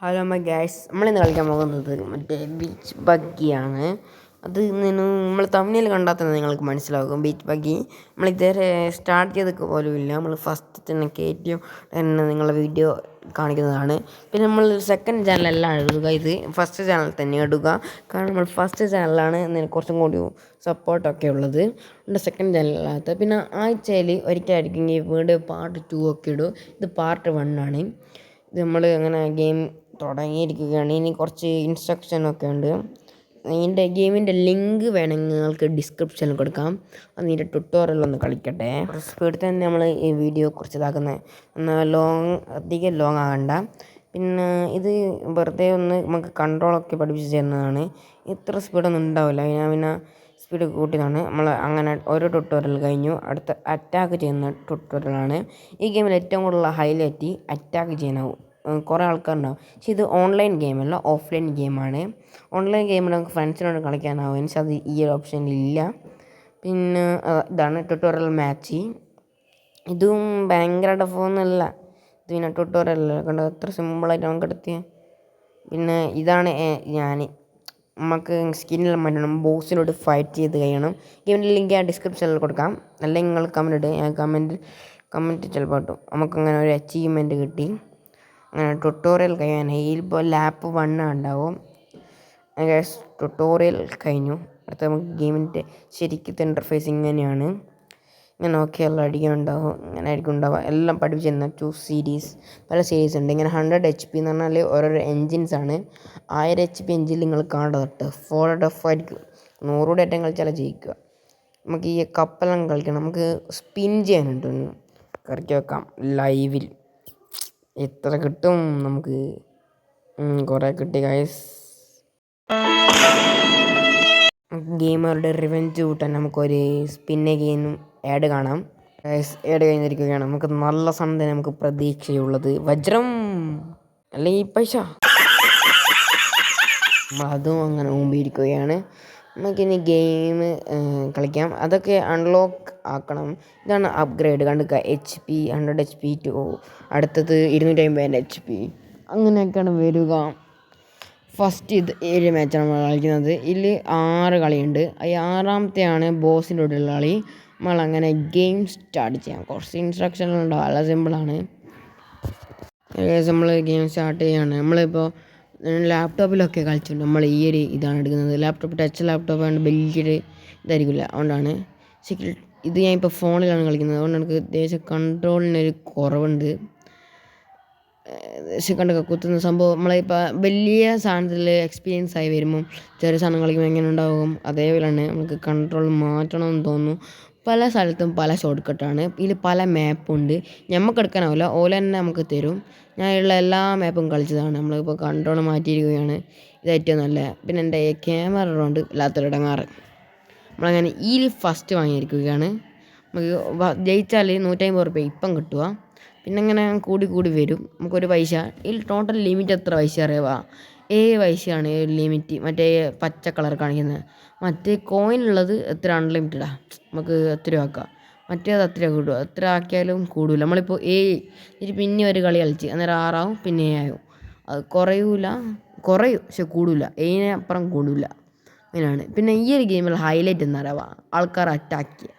Hello my guys, നമ്മളിന്ന് കളിക്കാൻ പോകുന്നത് മറ്റേ ബീച്ച് ബഗ്ഗിയാണ്. അത് നമ്മൾ തമ്മിൽ കണ്ടാൽ തന്നെ നിങ്ങൾക്ക് മനസ്സിലാകും. ബീച്ച് ബഗ്ഗി നമ്മളിതുവരെ സ്റ്റാർട്ട് ചെയ്തൊക്കെ പോലും ഇല്ല. നമ്മൾ ഫസ്റ്റ് തന്നെ കയറ്റിയും തന്നെ നിങ്ങളെ വീഡിയോ കാണിക്കുന്നതാണ്. പിന്നെ നമ്മൾ സെക്കൻഡ് ചാനലല്ല ഇടുക, ഇത് ഫസ്റ്റ് ചാനൽ തന്നെ ഇടുക. കാരണം നമ്മൾ ഫസ്റ്റ് ചാനലാണ് കുറച്ചും കൂടി സപ്പോർട്ടൊക്കെ ഉള്ളത്. എൻ്റെ സെക്കൻഡ് ചാനലിനകത്ത് പിന്നെ ആഴ്ചയിൽ ഒരിക്കലായിരിക്കും ഈ വീഡിയോ പാർട്ട് 2 ഒക്കെ ഇടും. ഇത് പാർട്ട് 1 ആണ്. ഇത് നമ്മൾ അങ്ങനെ ഗെയിം തുടങ്ങിയിരിക്കുകയാണ്. ഇനി കുറച്ച് ഇൻസ്ട്രക്ഷനൊക്കെ ഉണ്ട്. ഇതിൻ്റെ ഗെയിമിൻ്റെ ലിങ്ക് വേണമെങ്കിൽ നിങ്ങൾക്ക് ഡിസ്ക്രിപ്ഷനിൽ കൊടുക്കാം. അതിൻ്റെ ട്യൂട്ടോറിയൽ ഒന്ന് കളിക്കട്ടെ. സ്പീഡിൽ തന്നെ നമ്മൾ ഈ വീഡിയോ കുറച്ച് ഇതാക്കുന്നത്, എന്നാൽ അധികം ലോങ് ആകണ്ട. പിന്നെ ഇത് വെറുതെ ഒന്ന് നമുക്ക് കൺട്രോളൊക്കെ പഠിപ്പിച്ച് തരുന്നതാണ്. ഇത്ര സ്പീഡൊന്നും ഉണ്ടാവില്ല. ഞാൻ പിന്നെ സ്പീഡ് കൂട്ടിയതാണ്. നമ്മൾ അങ്ങനെ ഓരോ ട്യൂട്ടോറിയൽ കഴിഞ്ഞു. അടുത്ത അറ്റാക്ക് ചെയ്യുന്ന ട്യൂട്ടോറിയലാണ്. ഈ ഗെയിമിൽ ഏറ്റവും കൂടുതൽ ഹൈലൈറ്റ് അറ്റാക്ക് ചെയ്യാനാവും. കുറേ ആൾക്കാരുണ്ടാവും. പക്ഷേ ഇത് ഓൺലൈൻ ഗെയിമല്ല, ഓഫ്ലൈൻ ഗെയിമാണ്. ഓൺലൈൻ ഗെയിമിൽ നമുക്ക് ഫ്രണ്ട്സിനോട് കളിക്കാനാവും. പക്ഷേ അത് ഈ ഒരു ഓപ്ഷനിലില്ല. പിന്നെ ഇതാണ് ട്യൂട്ടോറിയൽ മാച്ച്. ഇതും ഭയങ്കര ടഫൊന്നുമല്ല. ഇത് പിന്നെ ട്യൂട്ടോറിയൽ കണ്ടോ, എത്ര സിമ്പിളായിട്ട് നമുക്ക് എടുത്തിയ. പിന്നെ ഇതാണ് നമുക്ക് സ്കിന്നെല്ലാം മാറ്റണം. ബോസിനോട് ഫൈറ്റ് ചെയ്ത് കഴിയണം. ഗെയിമിൻ്റെ ലിങ്ക് ഞാൻ ഡിസ്ക്രിപ്ഷനിൽ കൊടുക്കാം. അല്ലെങ്കിൽ നിങ്ങൾ കമൻറ്റ് ഇടുക. ഞാൻ കമൻറ്റ് ചിലപ്പോൾ ഇട്ടു. നമുക്കങ്ങനെ ഒരു അച്ചീവ്മെൻറ്റ് കിട്ടി. അങ്ങനെ ട്യൂട്ടോറിയൽ കഴിയാനായി. ഇതിലിപ്പോൾ ലാപ്പ് 1 ഉണ്ടാവും. ട്യൂട്ടോറിയൽ കഴിഞ്ഞു. അടുത്ത നമുക്ക് ഗെയിമിൻ്റെ ശരിക്കത്തെ ഇൻ്റർഫേസ് ഇങ്ങനെയാണ്. ഇങ്ങനെ ഓക്കെ എല്ലാം അടിക്കാനുണ്ടാവും. ഇങ്ങനെ ആയിരിക്കും ഉണ്ടാവുക. എല്ലാം പഠിപ്പിച്ച് തരുന്ന 2 സീരീസ്, പല സീരീസ് ഉണ്ട്. ഇങ്ങനെ 100 HP എന്ന് പറഞ്ഞാൽ ഓരോരോ എൻജിൻസാണ്. 1000 HP എൻജിൻ നിങ്ങൾ കാണേണ്ടത് 4 ആയിരിക്കും. 100 ഏറ്റവും കളിച്ചാൽ ജയിക്കുക. നമുക്ക് ഈ കപ്പെല്ലാം കളിക്കണം. നമുക്ക് സ്പിൻ ചെയ്യാനുണ്ട്. കറക്കി വെക്കാം ലൈവിൽ. എത്ര കിട്ടും നമുക്ക്? കുറേ കിട്ടി ഗൈസ്. ഗെയിമറുടെ റിവെഞ്ച് കൂട്ടാൻ നമുക്കൊരു സ്പിന്നെ ഗെയിമും ആഡ് കാണാം. ഗൈസ് ആഡ് കഴിഞ്ഞിരിക്കുകയാണ്. നമുക്ക് നല്ല സാധനം നമുക്ക് പ്രതീക്ഷയുള്ളത് വജ്രം അല്ലെങ്കിൽ പൈസ. നമ്മളതും അങ്ങനെ മുമ്പിരിക്കുകയാണ്. നമുക്കിനി ഗെയിം കളിക്കാം. അതൊക്കെ അൺലോക്ക് ആക്കണം. ഇതാണ് അപ്ഗ്രേഡ്. കണ്ടുക, HP 100 HP ടു അടുത്തത് 250 HP, അങ്ങനെയൊക്കെയാണ് വരിക. ഫസ്റ്റ് ഇത് 7 മാച്ചാണ് നമ്മൾ കളിക്കുന്നത്. ഇതിൽ 6 കളിയുണ്ട്. ഈ 6ാമത്തെയാണ് ബോസിൻ്റെ കൂടെയുള്ള കളി. നമ്മളങ്ങനെ ഗെയിം സ്റ്റാർട്ട് ചെയ്യാം. കുറച്ച് ഇൻസ്ട്രക്ഷനുണ്ടാവും. വളരെ സിമ്പിളാണ്. നമ്മൾ ഗെയിം സ്റ്റാർട്ട് ചെയ്യുകയാണ്. നമ്മളിപ്പോൾ ലാപ്ടോപ്പിലൊക്കെ കളിച്ചിട്ടുണ്ട്. നമ്മൾ ഈ ഒരു ഇതാണ് എടുക്കുന്നത്. ലാപ്ടോപ്പ് ടച്ച് ലാപ്ടോപ്പാണ്, വലിയൊരു ഇതായിരിക്കില്ല. അതുകൊണ്ടാണ്. ഇത് ഞാൻ ഇപ്പോൾ ഫോണിലാണ് കളിക്കുന്നത്. അതുകൊണ്ട് എനിക്ക് ദേശം കൺട്രോളിനൊരു കുറവുണ്ട്. കണ്ടൊക്കെ കുത്തുന്ന സംഭവം നമ്മളിപ്പോൾ വലിയ സാധനത്തിൽ എക്സ്പീരിയൻസ് ആയി വരുമ്പം ചെറിയ സാധനം കളിക്കുമ്പോൾ എങ്ങനെ ഉണ്ടാകും, അതേപോലെയാണ് നമുക്ക് കൺട്രോൾ മാറ്റണമെന്ന് തോന്നുന്നു. പല സ്ഥലത്തും പല ഷോർട്ട് കട്ടാണ്. ഇതിൽ പല മാപ്പുണ്ട്. നമുക്ക് എടുക്കാനാവില്ല, ഓല തന്നെ നമുക്ക് തരും. ഞാനുള്ള എല്ലാ മാപ്പും കളിച്ചതാണ്. നമ്മളിപ്പോൾ കൺട്രോൾ മാറ്റിയിരിക്കുകയാണ്. ഇത് ഏറ്റവും നല്ല. പിന്നെ എൻ്റെ ക്യാമറ കൊണ്ട് വല്ലാത്തൊരിടങ്ങാറ്. നമ്മളങ്ങനെ ഈ ഫസ്റ്റ് വാങ്ങിയിരിക്കുകയാണ്. നമുക്ക് ജയിച്ചാൽ 150 റുപ്യ ഇപ്പം കിട്ടുക. പിന്നെ ഇങ്ങനെ കൂടി കൂടി വരും. നമുക്കൊരു പൈസ. ഇതിൽ ടോട്ടൽ ലിമിറ്റ് എത്ര പൈസ അറിയുക? 7 പൈസയാണ് ലിമിറ്റ്. മറ്റേ പച്ച കളർ കാണിക്കുന്നത്. മറ്റേ കോയിനുള്ളത് എത്ര അൺലിമിറ്റഡാണ്. നമുക്ക് എത്രയോ ആക്കാം. മറ്റേത് അത്രയോ കിട്ടും. എത്ര ആക്കിയാലും കൂടില്ല. നമ്മളിപ്പോൾ ഇത് പിന്നെ ഒരു കളി കളിച്ച് അന്നേരം 6 ആവും, പിന്നെ 7 ആവും. അത് കുറയും പക്ഷെ കൂടില്ല. 7-ന് അപ്പുറം കൂടില്ല. അങ്ങനെയാണ്. പിന്നെ ഈ ഒരു ഗെയിമിൽ ഹൈലൈറ്റ് എന്താ പറയുക, ആൾക്കാർ അറ്റാക്ക് ചെയ്യുക.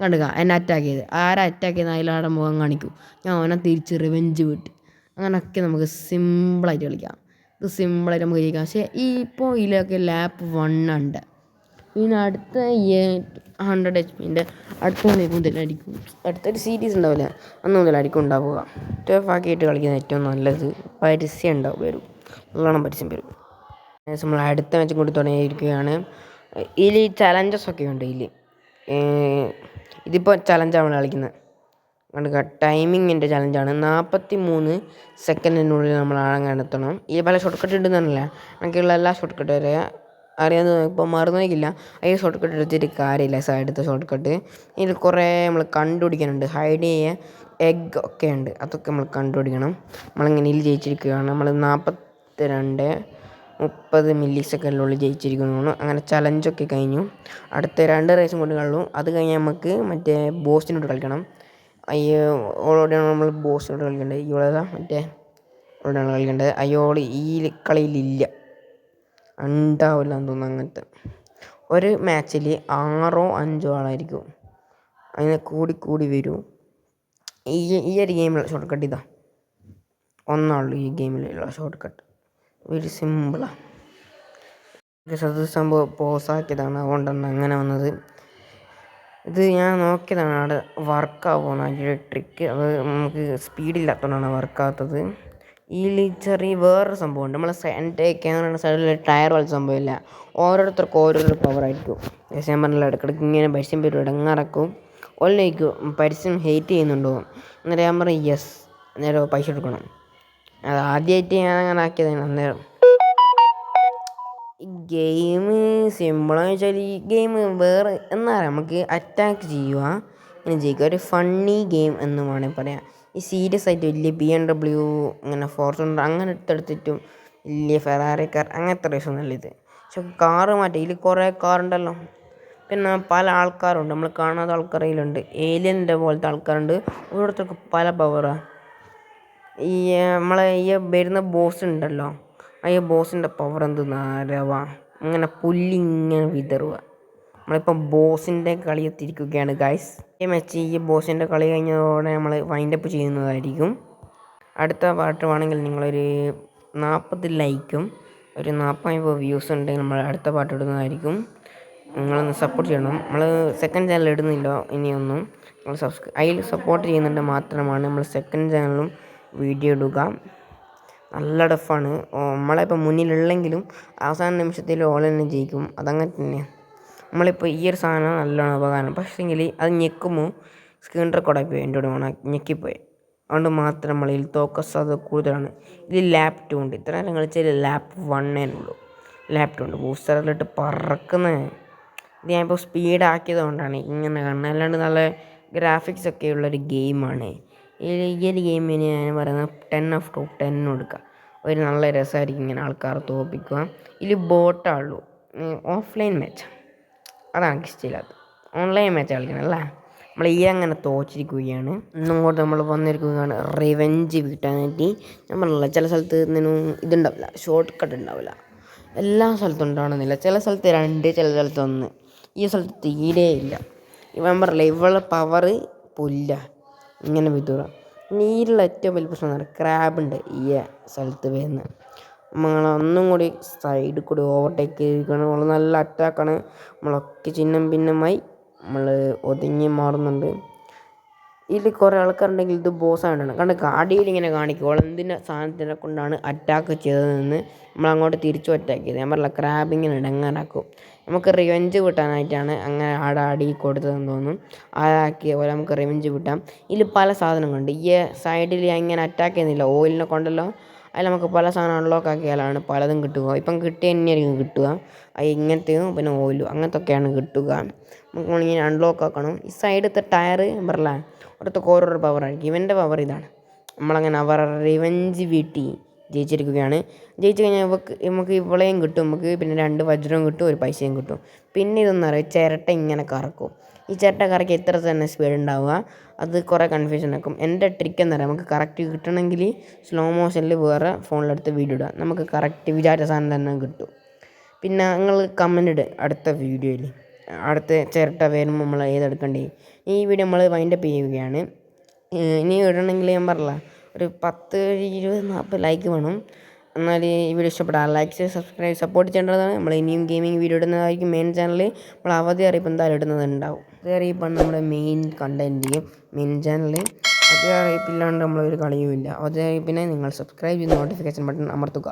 കണ്ടുക, എന്നെ അറ്റാക്ക് ചെയ്ത് ആരാ അറ്റാക്ക് ചെയ്യുന്ന അതിലാടെ മുഖം കാണിക്കും. ഞാൻ അവനെ തിരിച്ച് റിവെഞ്ച് വിട്ട്. അങ്ങനെയൊക്കെ നമുക്ക് സിമ്പിളായിട്ട് കളിക്കാം. ഇത് സിമ്പിളായിട്ട് നമുക്ക് ജയിക്കാം. പക്ഷേ ഇപ്പോൾ ഇതിലൊക്കെ ലാപ്പ് 1 ഉണ്ട്. പിന്നെ അടുത്ത 100 HP അടുത്ത കളി മുതലായിരിക്കും. അടുത്തൊരു സീരീസ് ഉണ്ടാവില്ല, അന്ന് മുതലായിരിക്കും ഉണ്ടാവുക. ടഫാക്കിയിട്ട് കളിക്കുന്നത് ഏറ്റവും നല്ലത്. പരസ്യം ഉണ്ടാവും, വരും, നല്ലോണം പരസ്യം വരും. നമ്മൾ അടുത്ത മാച്ചും കൂടി തുടങ്ങിയിരിക്കുകയാണ്. ഇതിൽ ചലഞ്ചസൊക്കെ ഉണ്ട്. ഇതിപ്പോൾ ചലഞ്ചാണ് നമ്മൾ കളിക്കുന്നത്. കണ്ടുക, ടൈമിങ്ങിൻ്റെ ചലഞ്ചാണ്. 43 സെക്കൻഡിനുള്ളിൽ നമ്മൾ ആഴങ്ങെത്തണം. ഈ പല ഷോർട്ട് കട്ട് ഇടുന്നതല്ല, എനിക്കുള്ള എല്ലാ ഷോർട്ട് കട്ട് വരെ അറിയാമെന്ന് ഇപ്പോൾ മറന്നേക്കില്ല. ഈ ഷോർട്ട് കട്ട് എടുത്തിട്ട് കാര്യമില്ല. സൈഡത്തെ ഷോർട്ട് കട്ട് ഇതിൽ കുറേ നമ്മൾ കണ്ടുപിടിക്കാനുണ്ട്. ഹൈഡ് ചെയ്യുക എഗ് ഒക്കെ ഉണ്ട്. അതൊക്കെ നമ്മൾ കണ്ടുപിടിക്കണം. നമ്മളിങ്ങനെ ഇതിൽ ജയിച്ചിരിക്കുകയാണ്. നമ്മൾ 42-30 മില്ലി സെക്കൻഡിനുള്ളിൽ ജയിച്ചിരിക്കുന്നു. അങ്ങനെ ചലഞ്ചൊക്കെ കഴിഞ്ഞു. അടുത്ത 2 റേസും കൊണ്ട് കളൂ. അത് കഴിഞ്ഞ് നമുക്ക് മറ്റേ ബോസിനോട് കളിക്കണം. ഓളോടെയാണ് നമ്മൾ ബോസിനോട് കളിക്കേണ്ടത്. ഇവളേതാ മറ്റേ ഒരാൾ കളിക്കേണ്ടത്. അയാൾ ഈ കളിയിലില്ല, ഉണ്ടാവില്ല എന്ന് തോന്നുന്നു. അങ്ങനത്തെ ഒരു മാച്ചിൽ 6 or 5 ആളായിരിക്കും, അതിനെ കൂടി വരും. ഈ ഒരു ഗെയിമിലുള്ള ഷോർട്ട് കട്ട് ഇതാ, ഒന്നാളുള്ളൂ ഈ ഗെയിമിലുള്ള ഷോർട്ട് കട്ട്. വെരി സിമ്പിളാണ്. അത് സംഭവം പോസാക്കിയതാണ്, അതുകൊണ്ടാണ് അങ്ങനെ വന്നത്. ഇത് ഞാൻ നോക്കിയതാണ് അവിടെ വർക്കാവുമെന്ന്, അതിൻ്റെ ട്രിക്ക്. അത് നമുക്ക് സ്പീഡില്ലാത്തതുകൊണ്ടാണ് വർക്കാകാത്തത്. ഇതിൽ ചെറിയ വേറൊരു സംഭവമുണ്ട്. നമ്മളെ എൻ്റെ ക്യാമറയുടെ സൈഡിൽ ടയർ പോലെ സംഭവമില്ല, ഓരോരുത്തർക്കും ഓരോരോ പവറായിരിക്കും. ഞാൻ പറഞ്ഞില്ല, ഇടയ്ക്കിടയ്ക്ക് ഇങ്ങനെ പരസ്യം പേരും ഇടങ്ങാറക്കും. ഓൺലൈനിക്കും പരസ്യം ഹെയ്റ്റ് ചെയ്യുന്നുണ്ടോ അന്നേരം ഞാൻ പറയും യെസ്, അന്നേരം പൈസ എടുക്കണം. അത് ആദ്യമായിട്ട് ഞാൻ അങ്ങനെ ആക്കിയതാണ്. അന്നേരം ഈ ഗെയിം സിമ്പിളെന്ന് വെച്ചാൽ, ഈ ഗെയിം വേറെ എന്നാ പറയുക, നമുക്ക് അറ്റാക്ക് ചെയ്യുക, ഇങ്ങനെ ജയിക്കുക. ഒരു ഫണ്ണി ഗെയിം എന്ന് വേണമെങ്കിൽ പറയാം. ഈ സീരിയസ് ആയിട്ട് വലിയ BMW അങ്ങനെ ഫോർച്യൂണർ അങ്ങനെ എടുത്തെടുത്തിട്ടും വലിയ ഫെറാറി കാർ അങ്ങനത്തെ റേസൊന്നുമല്ല ഇത്. പക്ഷെ കാറ് മാറ്റം, ഇതിൽ കുറേ കാറുണ്ടല്ലോ. പിന്നെ പല ആൾക്കാരുണ്ട്, നമ്മൾ കാണാത്ത ആൾക്കാരിലുണ്ട്, ഏലിയൻ്റെ പോലത്തെ ആൾക്കാരുണ്ട്. ഓരോരുത്തർക്ക് പല പവറാണ്. ഈ നമ്മളെ ഈ വരുന്ന ബോസ് ഉണ്ടല്ലോ, ഈ ബോസിൻ്റെ പവർ എന്തെന്നാരവാ, ഇങ്ങനെ പുല്ലിങ്ങനെ വിതറുക. നമ്മളിപ്പം ബോസിൻ്റെ കളി എത്തിയിരിക്കുകയാണ് ഗൈസ്. ഈ മാച്ച് ഈ ബോസിൻ്റെ കളി കഴിഞ്ഞതോടെ നമ്മൾ വൈൻഡപ്പ് ചെയ്യുന്നതായിരിക്കും. അടുത്ത പാട്ട് വേണമെങ്കിൽ നിങ്ങളൊരു 40 ലൈക്കും ഒരു 40 വ്യൂസ് ഉണ്ടെങ്കിൽ നമ്മൾ അടുത്ത പാട്ട് ഇടുന്നതായിരിക്കും. നിങ്ങളൊന്ന് സപ്പോർട്ട് ചെയ്യണം. നമ്മൾ സെക്കൻഡ് ചാനൽ ഇടുന്നില്ല ഇനിയൊന്നും. നമ്മൾ അതിൽ സപ്പോർട്ട് ചെയ്യുന്നുണ്ട് മാത്രമാണ് നമ്മൾ സെക്കൻഡ് ചാനലും വീഡിയോ ഇടുക. നല്ല ടഫാണ്. നമ്മളിപ്പോൾ മുന്നിലുള്ളെങ്കിലും അവസാന നിമിഷത്തിൽ ഓൾ തന്നെ ജയിക്കും, അതങ്ങനെ തന്നെയാണ്. നമ്മളിപ്പോൾ ഈ ഒരു സാധനം നല്ലോണം ഉപകാരം, പക്ഷേങ്കിൽ അത് ഞെക്കുമ്പോൾ സ്ക്രീൻ റെക്കോർഡായി പോയി, എൻ്റെ കൂടെ ഞെക്കിപ്പോയി. അതുകൊണ്ട് മാത്രം നമ്മളിൽ തോക്ക സാധ്യത കൂടുതലാണ്. ഇതിൽ ലാപ്പ് 2 ഉണ്ട്. ഇത്ര നേരം കളിച്ചാൽ ലാപ്പ് 1 ഉള്ളൂ. ലാപ്പ് 2 ഉണ്ട്. ബൂസ്റ്ററിലിട്ട് പറക്കുന്നത്. ഇത് ഞാനിപ്പോൾ സ്പീഡാക്കിയത് കൊണ്ടാണ് ഇങ്ങനെ കാണുന്നത്, അല്ലാണ്ട് നല്ല ഗ്രാഫിക്സ് ഒക്കെ ഉള്ളൊരു ഗെയിമാണ്. ഈ ഒരു ഗെയിമിന് ഞാൻ പറയുന്നത് 10 out of 10 കൊടുക്കുക. ഒരു നല്ല രസമായിരിക്കും ഇങ്ങനെ ആൾക്കാരെ തോൽപ്പിക്കുക. ഇതിൽ ബോട്ടാണുള്ളൂ. ഓഫ്ലൈൻ മാച്ച് അതാണ് എനിക്ക് ഇഷ്ടമില്ലാത്തത്. Online match കളിക്കണമല്ലേ. നമ്മൾ ഈ അങ്ങനെ തോച്ചിരിക്കുകയാണ്. ഇന്നങ്ങോട്ട് നമ്മൾ വന്നിരിക്കുകയാണ് റിവെഞ്ച് വീട്ടാനായിട്ട്. ഞാൻ പറഞ്ഞില്ല, ചില സ്ഥലത്ത് ഇതുണ്ടാവില്ല, ഷോർട്ട് കട്ട് ഉണ്ടാവില്ല. എല്ലാ സ്ഥലത്തും ഉണ്ടാവണമെന്നില്ല. ചില സ്ഥലത്ത് 2, ചില സ്ഥലത്ത് 1. ഈ സ്ഥലത്ത് തീരെ ഇല്ല. ഇവൻ പറഞ്ഞില്ല, ഇവളുടെ പവർ പുല്ല ഇങ്ങനെ വിതുറ. നീരിലുള്ള ഏറ്റവും വലിയ പ്രശ്നം എന്ന് പറഞ്ഞാൽ ക്രാബുണ്ട് ഈ സ്ഥലത്ത് വരുന്നത്. നമ്മളൊന്നും കൂടി സൈഡിൽ കൂടി ഓവർടേക്ക് ചെയ്തിരിക്കുകയാണ്. നമ്മൾ നല്ല അറ്റാക്കാണ്. നമ്മളൊക്കെ ചിഹ്നം ഭിന്നമായി നമ്മൾ ഒതുങ്ങി മാറുന്നുണ്ട്. ഇതിൽ കുറേ ആൾക്കാരുണ്ടെങ്കിൽ ഇത് ബോസ്സായിട്ടാണ് കണ്ട് അടിയിൽ ഇങ്ങനെ കാണിക്കും എന്തിൻ്റെ സാധനത്തിനെ കൊണ്ടാണ് അറ്റാക്ക് ചെയ്തതെന്ന്. നമ്മളങ്ങോട്ട് തിരിച്ചു അറ്റാക്ക് ചെയ്തത്. ഞാൻ പറഞ്ഞില്ല, ക്രാബിങ്ങനെ ഇടങ്ങാനാക്കും. നമുക്ക് റിവെഞ്ച് കിട്ടാനായിട്ടാണ് അങ്ങനെ അടി കൊടുത്തതെന്ന് തോന്നും. ആക്കിയ പോലെ നമുക്ക് റിവെഞ്ച് കിട്ടാം. ഇതിൽ പല സാധനങ്ങളുണ്ട്. ഈ സൈഡിൽ ഇങ്ങനെ അറ്റാക്ക് ചെയ്യുന്നില്ല, ഓയിലിനെ കൊണ്ടല്ലോ, അതിൽ നമുക്ക് പല സാധനം അൺലോക്ക് ആക്കിയാലാണ് പലതും കിട്ടുക. ഇപ്പം കിട്ടിയ തന്നെയായിരിക്കും കിട്ടുക. അത് ഇങ്ങനത്തെയും പിന്നെ ഓയിലും അങ്ങനത്തൊക്കെയാണ് കിട്ടുക. നമുക്ക് ഇങ്ങനെ അൺലോക്ക് ആക്കണം. ഈ സൈഡത്തെ ടയർ പറയല, ഓരോരുത്തർക്ക് ഓരോരോ പവറായിരിക്കും. ഇവൻ്റെ പവർ ഇതാണ്. നമ്മളങ്ങനെ അവരുടെ റിവെഞ്ച് വീട്ടി ജയിച്ചിരിക്കുകയാണ്. ജയിച്ചു കഴിഞ്ഞാൽ നമുക്ക് ഇവളെയും കിട്ടും, നമുക്ക് പിന്നെ 2 വജ്രവും കിട്ടും, 1 പൈസയും കിട്ടും. പിന്നെ ഇതൊന്നും അറിയാം, ചിരട്ട ഇങ്ങനെ കറക്കും. ഈ ചിരട്ട കറക്കി എത്ര തന്നെ സ്പീഡ് ഉണ്ടാവുക, അത് കുറേ കൺഫ്യൂഷൻ ആക്കും. എൻ്റെ ട്രിക്ക് എന്താ പറയുക, നമുക്ക് കറക്റ്റ് കിട്ടണമെങ്കിൽ സ്ലോ മോഷനിൽ വേറെ ഫോണിലെടുത്ത് വീഡിയോ ഇടുക, നമുക്ക് കറക്റ്റ് വിചാരിച്ച സാധനം തന്നെ കിട്ടും. പിന്നെ നിങ്ങൾ കമൻ്റ് ഇടുക അടുത്ത വീഡിയോയിൽ, അടുത്ത ചിരട്ട വരുമ്പോൾ നമ്മൾ ഏതെടുക്കണ്ടേ. ഈ വീഡിയോ നമ്മൾ വൈൻഡപ്പ് ചെയ്യുകയാണ്. ഇനി ഇടണമെങ്കിൽ ഞാൻ പറഞ്ഞില്ല, ഒരു 10, 20, 40 ലൈക്ക് വേണം. എന്നാൽ ഈ വീഡിയോ ഇഷ്ടപ്പെട്ടാൽ ലൈക്ക്, സബ്സ്ക്രൈബ്, സപ്പോർട്ട് ചെയ്യേണ്ടതാണ്. നമ്മൾ ഇനിയും ഗെയിമിംഗ് വീഡിയോ ഇടുന്നതായിരിക്കും. മെയിൻ ചാനലിൽ നമ്മൾ അവധി അറിയിപ്പ് എന്തായാലും ഇടുന്നതുണ്ടാവും. അവധി അറിയിപ്പാണ് നമ്മുടെ മെയിൻ കണ്ടൻറ്റ്. മെയിൻ ചാനലിൽ അവധി അറിയിപ്പില്ലാണ്ട് നമ്മളൊരു കളിയുമില്ല. അവധി അറിയിപ്പിനെ നിങ്ങൾ സബ്സ്ക്രൈബ് ചെയ്ത് നോട്ടിഫിക്കേഷൻ ബട്ടൺ അമർത്തുക.